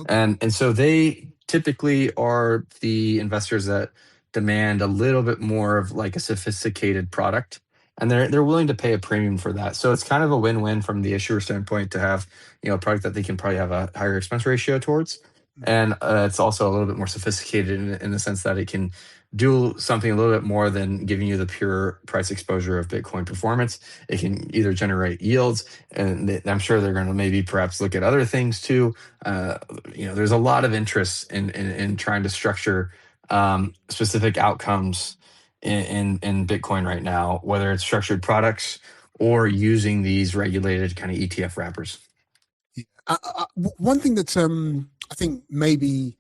and so they typically are the investors that demand a little bit more of like a sophisticated product, and they're willing to pay a premium for that. So it's kind of a win-win from the issuer standpoint to have a product that they can probably have a higher expense ratio towards, and it's also a little bit more sophisticated in the sense that it can do something a little bit more than giving you the pure price exposure of Bitcoin performance. It can either generate yields, and I'm sure they're going to maybe perhaps look at other things too. There's a lot of interest in trying to structure specific outcomes in Bitcoin right now, whether it's structured products or using these regulated kind of ETF wrappers. One thing that I think maybe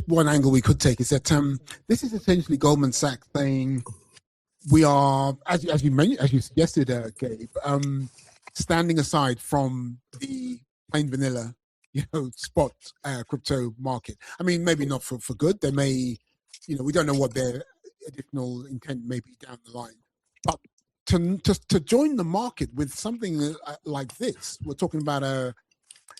one angle we could take is that this is essentially Goldman Sachs saying we are, as you suggested, Gabe, standing aside from the plain vanilla, spot crypto market. I mean, maybe not for good. They may, we don't know what their additional intent may be down the line, but to join the market with something like this, we're talking about a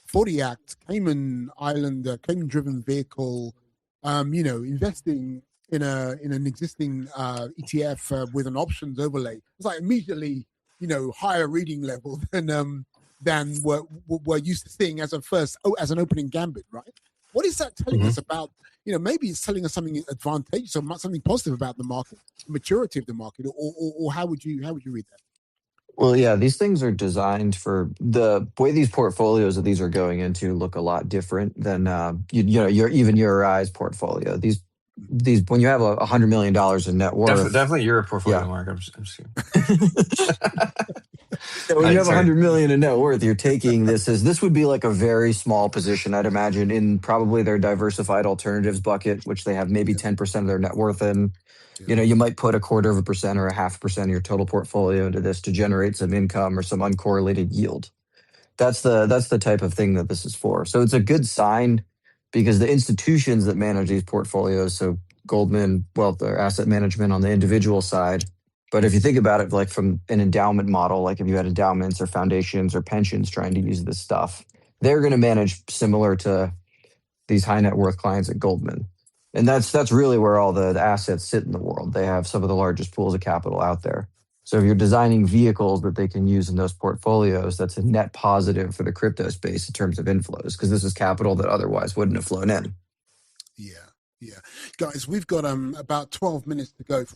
40 Act Cayman Cayman-driven vehicle, investing in an existing ETF with an options overlay. It's like immediately, higher reading level than we're used to seeing as an opening gambit, right? What is that telling us about? Maybe it's telling us something advantageous or something positive about the market, maturity of the market, or how would you read that? Well, yeah, these things are designed for the way these portfolios that these are going into look a lot different than your eyes portfolio. These when you have $100 million in net worth, definitely your portfolio, Mark. I'm just kidding. When you have $100 million in net worth, you're taking this would be like a very small position, I'd imagine, in probably their diversified alternatives bucket, which they have maybe 10% of their net worth in. You might put 1/4% or 0.5% of your total portfolio into this to generate some income or some uncorrelated yield. That's the type of thing that this is for. So it's a good sign because the institutions that manage these portfolios, so Goldman Wealth or Asset Management on the individual side, but if you think about it like from an endowment model, like if you had endowments or foundations or pensions trying to use this stuff, they're going to manage similar to these high net worth clients at Goldman. And that's really where all the assets sit in the world. They have some of the largest pools of capital out there. So if you're designing vehicles that they can use in those portfolios, that's a net positive for the crypto space in terms of inflows, because this is capital that otherwise wouldn't have flown in. Yeah, guys, we've got about 12 minutes to go if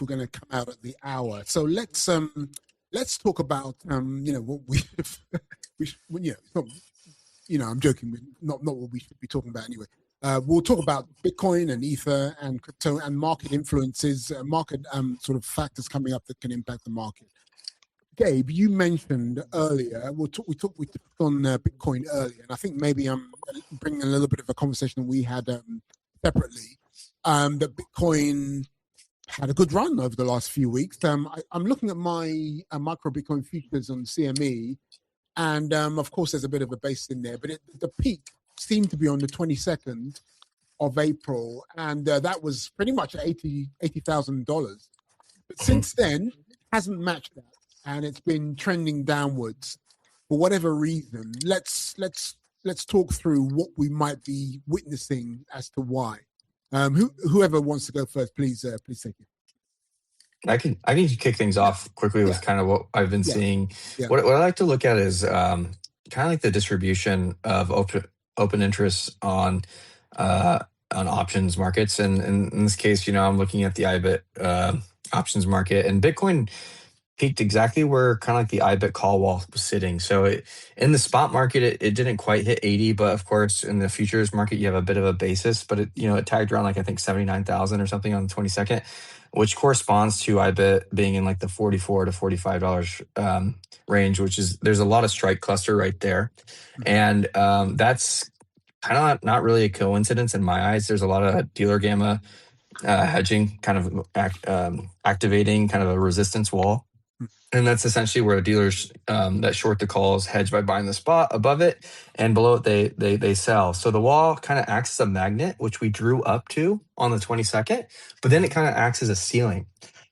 we're gonna come out at the hour. So let's talk about what I'm joking, not what we should be talking about anyway. We'll talk about Bitcoin and Ether and crypto and market influences, market sort of factors coming up that can impact the market. Gabe, you mentioned earlier, we talked on Bitcoin earlier, and I think maybe I'm bringing a little bit of a conversation we had separately, that Bitcoin had a good run over the last few weeks. I'm looking at my micro Bitcoin futures on CME, and of course there's a bit of a base in there, but the peak seemed to be on the 22nd of April, and that was pretty much $80,000. But since then, hasn't matched that, and it's been trending downwards for whatever reason. Let's talk through what we might be witnessing as to why. Whoever wants to go first, please take it. I can kick things off quickly with kind of what I've been seeing. Yeah. What I like to look at is kind of like the distribution of open interest on options markets, and in this case, I'm looking at the IBIT options market, and Bitcoin peaked exactly where kind of like the IBIT call wall was sitting. So in the spot market, it didn't quite hit 80, but of course in the futures market you have a bit of a basis, but it tagged around like I think 79,000 or something on the 22nd, which corresponds to IBIT being in like the $44 to $45 range, which is there's a lot of strike cluster right there. And that's kind of not really a coincidence in my eyes. There's a lot of dealer gamma hedging, kind of activating kind of a resistance wall. And that's essentially where dealers that short the calls hedge by buying the spot above it, and below it they sell. So the wall kind of acts as a magnet, which we drew up to on the 22nd, but then it kind of acts as a ceiling.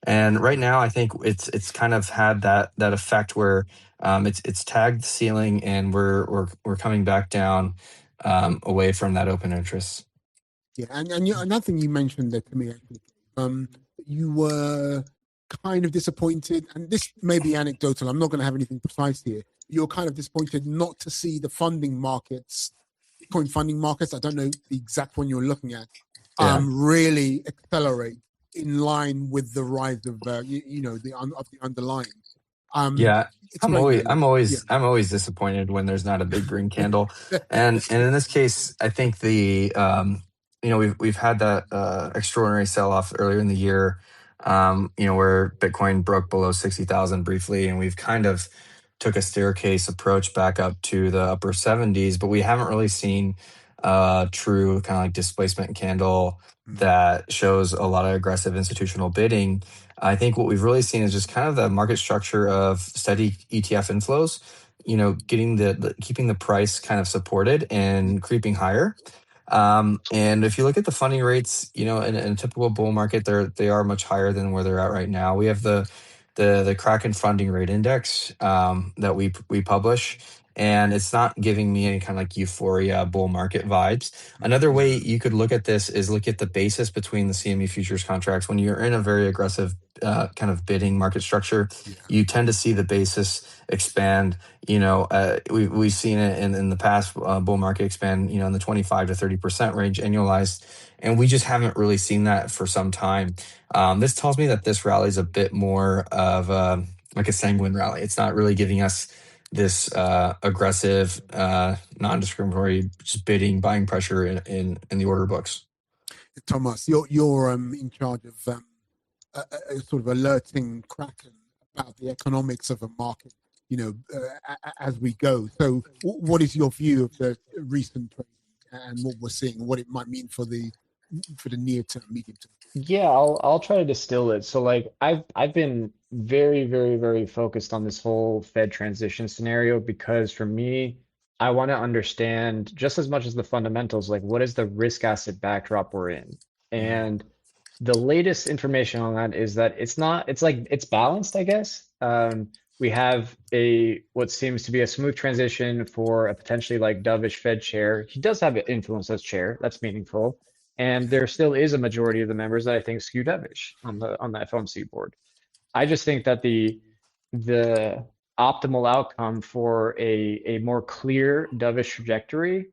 And right now, I think it's kind of had that effect where it's tagged the ceiling, and we're coming back down away from that open interest. Yeah, and another thing you mentioned there to me, actually, you were kind of disappointed, and this may be anecdotal, I'm not going to have anything precise here. You're kind of disappointed not to see the funding markets, Bitcoin funding markets, I don't know the exact one you're looking at, really accelerate in line with the rise of of the underlying. I'm always disappointed when there's not a big green candle, and in this case, I think we've had that extraordinary sell-off earlier in the year, where Bitcoin broke below 60,000 briefly, and we've kind of took a staircase approach back up to the upper 70s, but we haven't really seen a true kind of like displacement candle that shows a lot of aggressive institutional bidding. I think what we've really seen is just kind of the market structure of steady ETF inflows, keeping the price kind of supported and creeping higher. And if you look at the funding rates, in a typical bull market, they are much higher than where they're at right now. We have the Kraken funding rate index that we publish, and it's not giving me any kind of like euphoria bull market vibes. Another way you could look at this is look at the basis between the CME futures contracts. When you're in a very aggressive kind of bidding market structure, you tend to see the basis expand. We've seen it in the past bull market expand, in the 25 to 30% range annualized, and we just haven't really seen that for some time. This tells me that this rally is a bit more of like a sanguine rally. It's not really giving us this aggressive, non-discriminatory just bidding, buying pressure in the order books. Thomas, you're in charge of sort of alerting Kraken about the economics of a market, as we go. So, what is your view of the recent trade and what we're seeing, and what it might mean for the near term, medium term? Yeah, I'll try to distill it. So like I've been very, very, very focused on this whole Fed transition scenario because for me, I want to understand just as much as the fundamentals, like what is the risk asset backdrop we're in? And the latest information on that is that it's balanced, I guess. We have what seems to be a smooth transition for a potentially like dovish Fed chair. He does have influence as chair, that's meaningful. And there still is a majority of the members that I think skew dovish on the FOMC board. I just think that the optimal outcome for a more clear dovish trajectory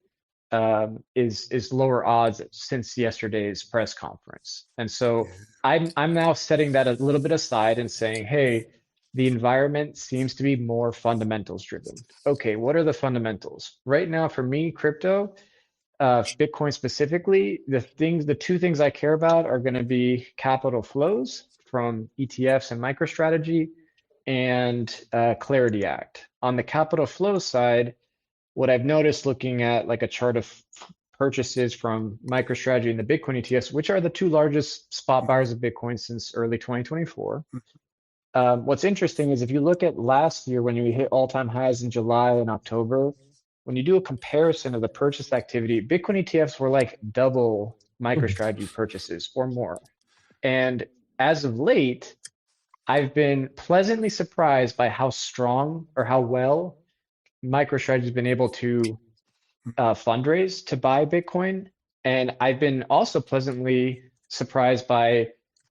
is lower odds since yesterday's press conference. And so I'm now setting that a little bit aside and saying, hey, the environment seems to be more fundamentals driven. Okay, what are the fundamentals? Right now, for me, crypto, Bitcoin specifically, the two things I care about are going to be capital flows from ETFs and MicroStrategy and Clarity Act. On the capital flow side, what I've noticed looking at like a chart of purchases from MicroStrategy and the Bitcoin ETFs, which are the two largest spot buyers of Bitcoin since early 2024. What's interesting is if you look at last year when we hit all-time highs in July and October, when you do a comparison of the purchase activity, Bitcoin ETFs were like double MicroStrategy purchases or more. And as of late, I've been pleasantly surprised by how strong or how well MicroStrategy has been able to fundraise to buy Bitcoin. And I've been also pleasantly surprised by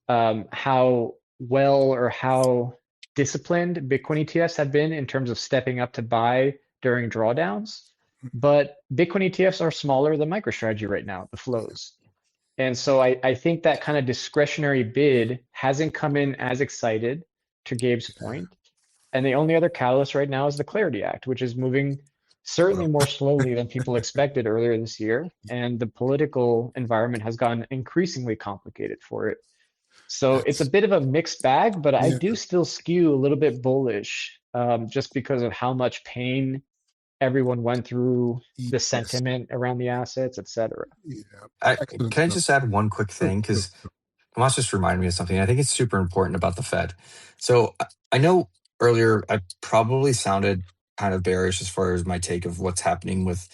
how well or how disciplined Bitcoin ETFs have been in terms of stepping up to buy during drawdowns. But Bitcoin ETFs are smaller than MicroStrategy right now, the flows. And so I think that kind of discretionary bid hasn't come in as excited, to Gabe's point. And the only other catalyst right now is the Clarity Act, which is moving certainly more slowly than people expected earlier this year. And the political environment has gotten increasingly complicated for it. So it's a That's, bit of a mixed bag, but I yeah, do still skew a little bit bullish, just because of how much pain everyone went through, the yes, sentiment around the assets, etc. yeah. I, Excellent can I stuff. just add one quick Sure, thing? sure, Because sure. Tomas just reminded me of something. I think it's super important about the Fed. So I know earlier I probably sounded kind of bearish as far as my take of what's happening with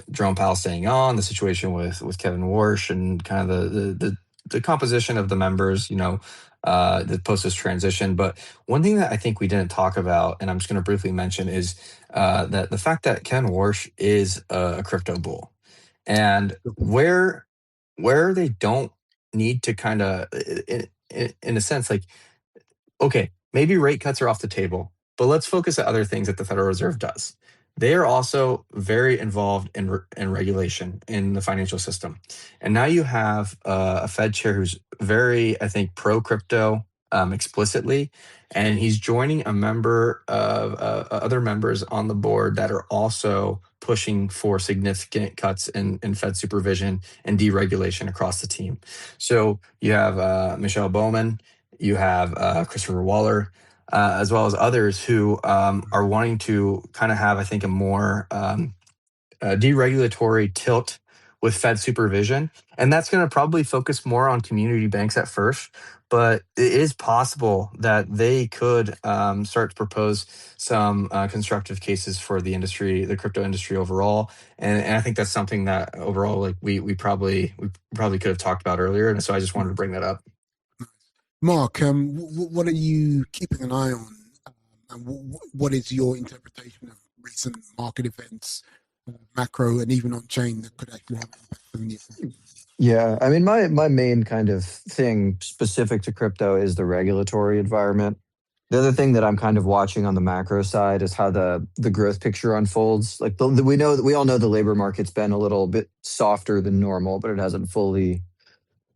Jerome Powell staying on, the situation with Kevin Warsh, and kind of the composition of the members, the post this transition. But one thing that I think we didn't talk about, and I'm just going to briefly mention, is that the fact that Ken Warsh is a crypto bull, and where they don't need to kind of, in a sense, like, okay, maybe rate cuts are off the table, but let's focus on other things that the Federal Reserve does. They are also very involved in regulation in the financial system. And now you have a Fed chair who's very, I think, pro crypto explicitly. And he's joining a member of other members on the board that are also pushing for significant cuts in Fed supervision and deregulation across the team. So you have Michelle Bowman, you have Christopher Waller, as well as others who are wanting to kind of have, I think, a more deregulatory tilt with Fed supervision. And that's going to probably focus more on community banks at first. But it is possible that they could start to propose some constructive cases for the industry, the crypto industry overall. And I think that's something that overall, like we probably could have talked about earlier. And so I just wanted to bring that up. Mark, what are you keeping an eye on? And what is your interpretation of recent market events, macro and even on chain, that could actually have an impact on the future? Yeah, I mean, my main kind of thing specific to crypto is the regulatory environment. The other thing that I'm kind of watching on the macro side is how the growth picture unfolds. Like we all know the labor market's been a little bit softer than normal, but it hasn't fully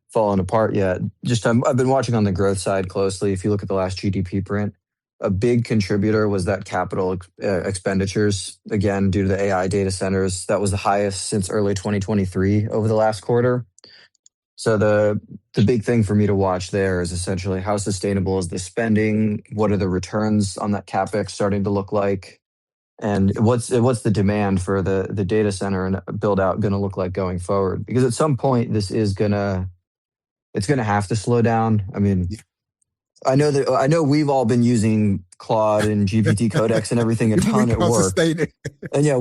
fallen apart yet. Just I've been watching on the growth side closely. If you look at the last GDP print, a big contributor was that capital expenditures, again, due to the AI data centers. That was the highest since early 2023 over the last quarter. So the big thing for me to watch there is essentially how sustainable is the spending? What are the returns on that CapEx starting to look like? And what's the demand for the data center and build out going to look like going forward? Because at some point this is it's gonna have to slow down. I mean, Yeah. I know we've all been using Claude and GPT codecs and everything a We ton at can't work. sustain it. And yeah,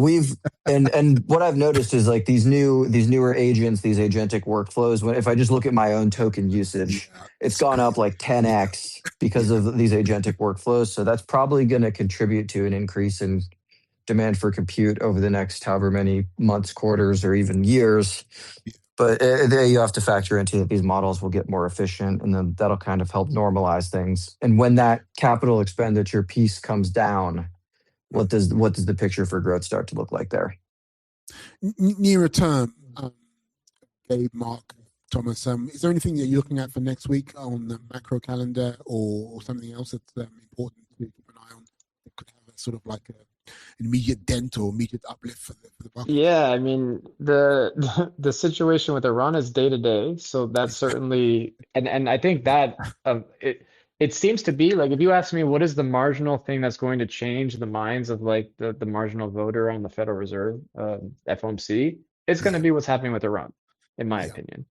and what I've noticed is like these newer agents, these agentic workflows. If I just look at my own token usage, Yeah, it's gone up like yeah, 10x because yeah. of these agentic workflows. So that's probably going to contribute to an increase in demand for compute over the next however many months, quarters, or even years. But there you have to factor into that these models will get more efficient, and then that'll kind of help normalize things. And when that capital expenditure piece comes down, what does the picture for growth start to look like there? Nearer term, Gabe, Mark, Thomas, is there anything that you're looking at for next week on the macro calendar, or something else that's important to keep an eye on that could have a sort of like an immediate dent or immediate uplift for the market? Yeah, I mean the situation with Iran is day to day, so that's certainly, and I think that it seems to be like, if you ask me what is the marginal thing that's going to change the minds of like the marginal voter on the Federal Reserve, FOMC, it's going to Yeah, be what's happening with Iran, in my yeah, opinion,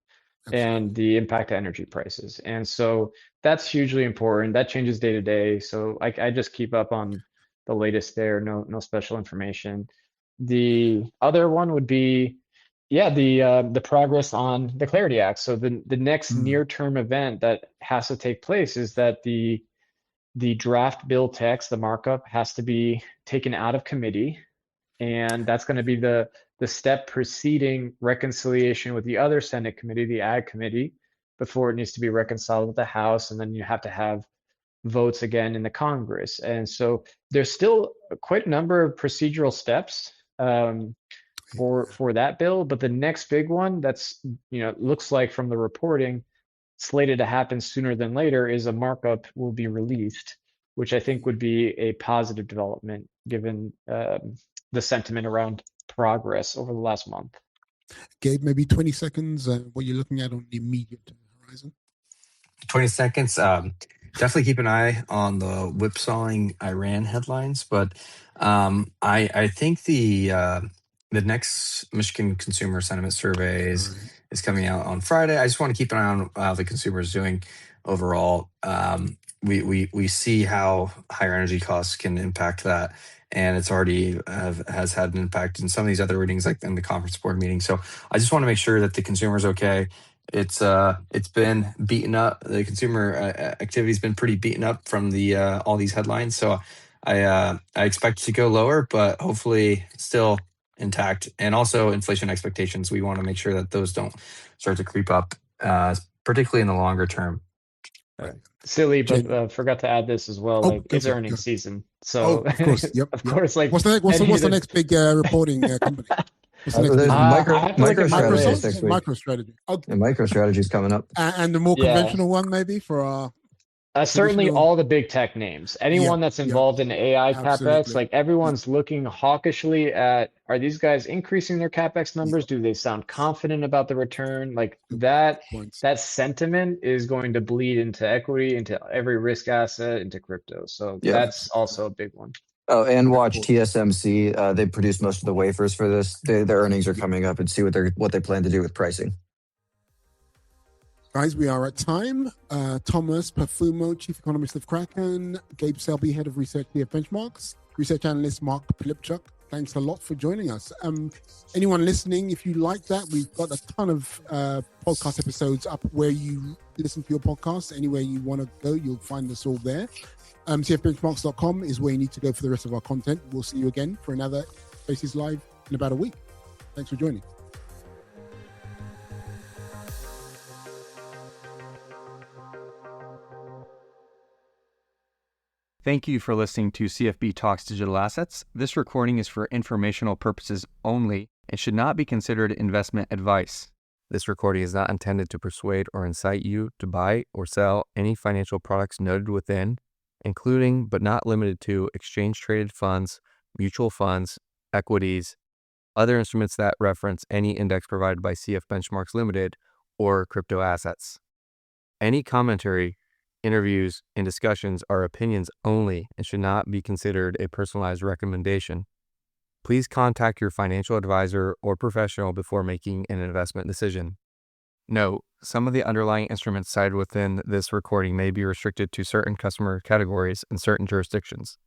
absolutely. and the impact to energy prices. And so that's hugely important. That changes day to day. So I just keep up on the latest there, no special information. The other one would be, yeah, the progress on the Clarity Act. So the next Mm, near term event that has to take place is that the draft bill text, the markup, has to be taken out of committee, and that's going to be the step preceding reconciliation with the other Senate committee, the Ag Committee, before it needs to be reconciled with the House, and then you have to have votes again in the Congress. And so there's still quite a number of procedural steps for that bill, but the next big one that's, looks like from the reporting slated to happen sooner than later is a markup will be released, which I think would be a positive development given the sentiment around progress over the last month. Gabe, maybe 20 seconds, what you're looking at on the immediate horizon? 20 seconds. Definitely keep an eye on the whipsawing Iran headlines, but I think the next Michigan Consumer Sentiment Survey is coming out on Friday. I just want to keep an eye on how the consumer is doing overall. We see how higher energy costs can impact that, and it's already has had an impact in some of these other readings, like in the conference board meeting. So I just want to make sure that the consumer is okay. It's been beaten up. The consumer activity's been pretty beaten up from the all these headlines. So I expect it to go lower, but hopefully still intact. And also inflation expectations. We want to make sure that those don't start to creep up, particularly in the longer term. Silly, but forgot to add this as well. Like it's earnings season, so of course, yep. Of course, like what's the next big reporting company? MicroStrategy. Okay. And MicroStrategy is coming up. And the more conventional one, maybe for our certainly all the big tech names. Anyone that's involved in AI CapEx, like everyone's looking hawkishly at, are these guys increasing their CapEx numbers? Do they sound confident about the return? Like that sentiment is going to bleed into equity, into every risk asset, into crypto. So that's also a big one. Oh, and watch TSMC. They produce most of the wafers for this. Their earnings are coming up, and see what they plan to do with pricing. Guys, we are at time. Thomas Perfumo, Chief Economist of Kraken, Gabe Selby, Head of Research ETF Benchmarks, Research Analyst Mark Pilipczuk. Thanks a lot for joining us. Anyone listening, if you like that, we've got a ton of podcast episodes up where you listen to your podcasts. Anywhere you want to go, you'll find us all there. CFbenchmarks.com is where you need to go for the rest of our content. We'll see you again for another Spaces Live in about a week. Thanks for joining. Thank you for listening to CFB Talks Digital Assets. This recording is for informational purposes only and should not be considered investment advice. This recording is not intended to persuade or incite you to buy or sell any financial products noted within, including but not limited to exchange-traded funds, mutual funds, equities, other instruments that reference any index provided by CF Benchmarks Limited, or crypto assets. Any commentary, interviews, and discussions are opinions only and should not be considered a personalized recommendation. Please contact your financial advisor or professional before making an investment decision. Note, some of the underlying instruments cited within this recording may be restricted to certain customer categories in certain jurisdictions.